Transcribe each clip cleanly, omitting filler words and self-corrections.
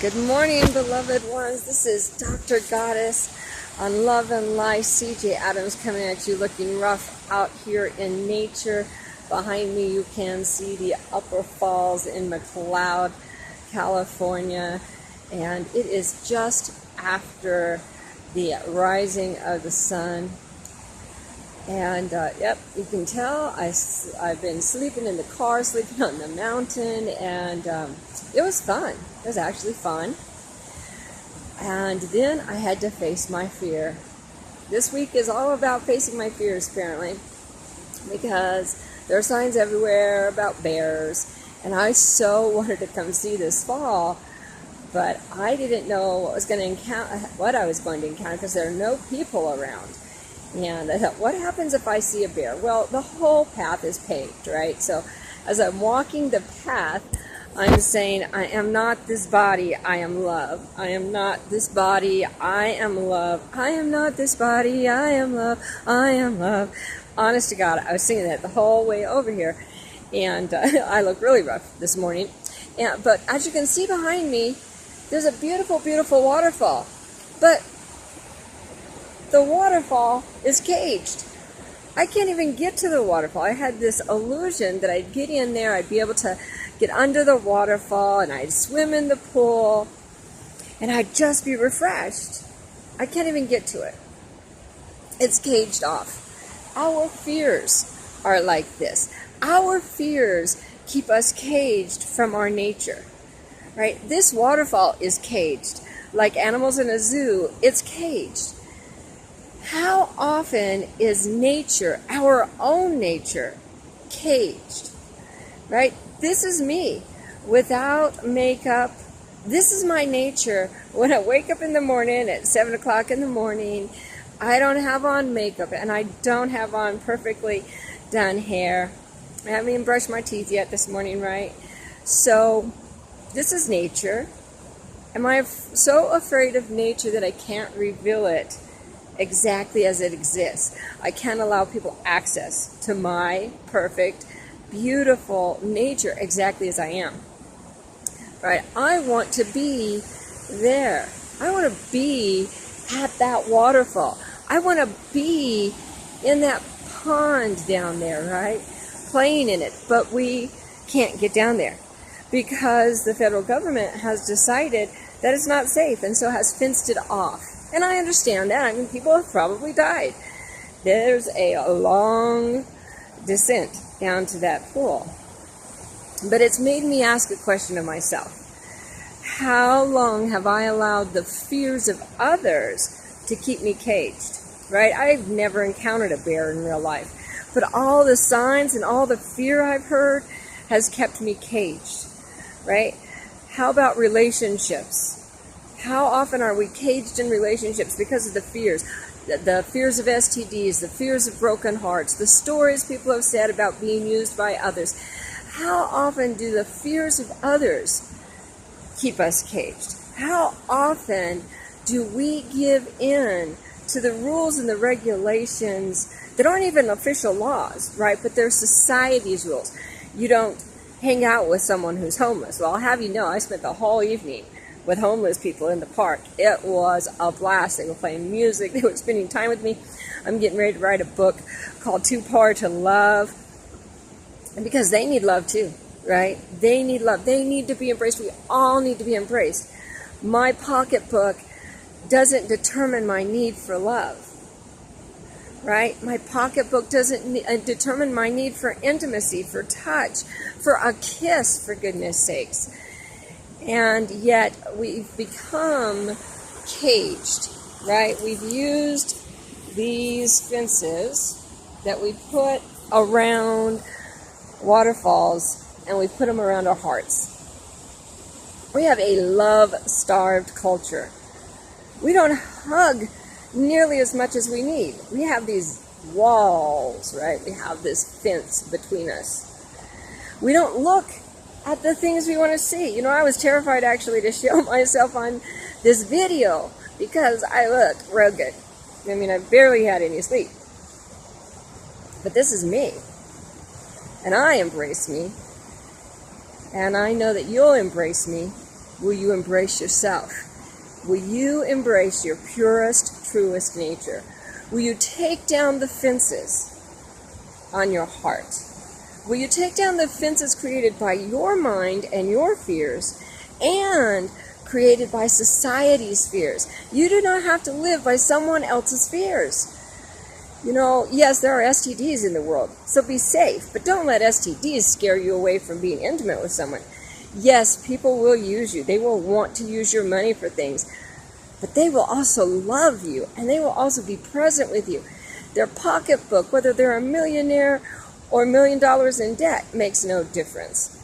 Good morning, beloved ones. This is Dr. Goddess on Love and Life. CJ Adams coming at you looking rough out here in nature. Behind me you can see the Upper Falls in McLeod, California. And it is just after the rising of the sun. And yep, you can tell I've been sleeping in the car, sleeping on the mountain, and it was fun. It was actually fun. And then I had to face my fear. This week is all about facing my fears, apparently, because there are signs everywhere about bears, and I so wanted to come see this fall, but I didn't know what I was going to encounter because there are no people around. And I thought, what happens if I see a bear? Well, the whole path is paved, right? So as I'm walking the path, I'm saying, I am not this body, I am love. I am not this body, I am love. I am not this body, I am love. I am love. Honest to God, I was singing that the whole way over here. And I look really rough this morning. But as you can see behind me, there's a beautiful, beautiful waterfall. But the waterfall is caged. I can't even get to the waterfall. I had this illusion that I'd get in there, I'd be able to get under the waterfall, and I'd swim in the pool, and I'd just be refreshed. I can't even get to it. It's caged off. Our fears are like this. Our fears keep us caged from our nature, right? This waterfall is caged. Like animals in a zoo, it's caged. How often is nature, our own nature, caged? Right? This is me without makeup. This is my nature. When I wake up in the morning at 7 o'clock in the morning, I don't have on makeup and I don't have on perfectly done hair. I haven't even brushed my teeth yet this morning, right? So this is nature. Am I so afraid of nature that I can't reveal it exactly as it exists? I can't allow people access to my perfect, beautiful nature exactly as I am. Right? I want to be there. I want to be at that waterfall. I want to be in that pond down there, right? Playing in it. But we can't get down there because the federal government has decided that it's not safe and so has fenced it off. And I understand that. I mean, people have probably died. There's a long descent down to that pool. But it's made me ask a question of myself. How long have I allowed the fears of others to keep me caged? Right? I've never encountered a bear in real life. But all the signs and all the fear I've heard has kept me caged. Right? How about relationships? How often are we caged in relationships because of the fears? The fears of STDs, the fears of broken hearts, the stories people have said about being used by others. How often do the fears of others keep us caged? How often do we give in to the rules and the regulations that aren't even official laws, right? But they're society's rules. You don't hang out with someone who's homeless. Well, I'll have you know, I spent the whole evening with homeless people in the park. It was a blast. They were playing music. They were spending time with me. I'm getting ready to write a book called Too Poor to Love. And because they need love too, right? They need love. They need to be embraced. We all need to be embraced. My pocketbook doesn't determine my need for love, right? My pocketbook doesn't determine my need for intimacy, for touch, for a kiss, for goodness sakes. And yet we've become caged, right? We've used these fences that we put around waterfalls and we put them around our hearts. We have a love-starved culture. We don't hug nearly as much as we need. We have these walls, right? We have this fence between us. We don't look at the things we want to see. You know, I was terrified actually to show myself on this video because I look real good. I mean, I barely had any sleep. But this is me. And I embrace me. And I know that you'll embrace me. Will you embrace yourself? Will you embrace your purest, truest nature? Will you take down the fences on your heart? Will you take down the fences created by your mind and your fears and created by society's fears? You do not have to live by someone else's fears. You know, yes, there are STDs in the world, so be safe, but don't let STDs scare you away from being intimate with someone. Yes, people will use you. They will want to use your money for things, but they will also love you, and they will also be present with you. Their pocketbook, whether they're a millionaire or $1 million in debt, makes no difference.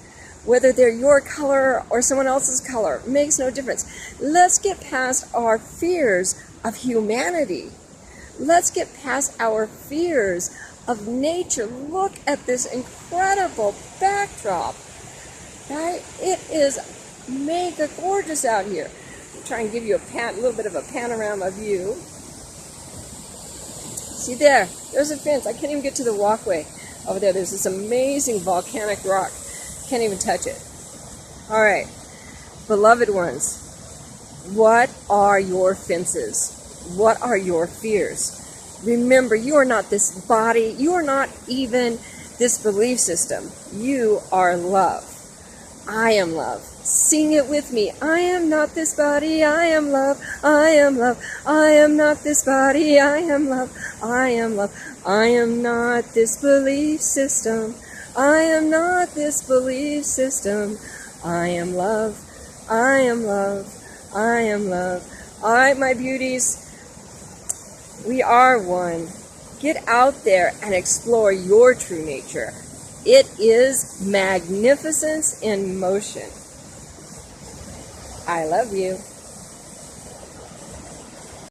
Whether they're your color or someone else's color, makes no difference. Let's get past our fears of humanity. Let's get past our fears of nature. Look at this incredible backdrop. Right? It is mega gorgeous out here. I'll try and give you a little bit of a panorama view. See there? There's a fence. I can't even get to the walkway over there. There's this amazing volcanic rock. Can't even touch it. All right. Beloved ones, what are your fences? What are your fears? Remember, you are not this body. You are not even this belief system. You are love. I am love. Sing it with me. I am not this body. I am love. I am love. I am not this body. I am love. I am love. I am not this belief system. I am not this belief system. I am love. I am love. I am love. All right, my beauties. We are one. Get out there and explore your true nature. It is magnificence in motion. I love you.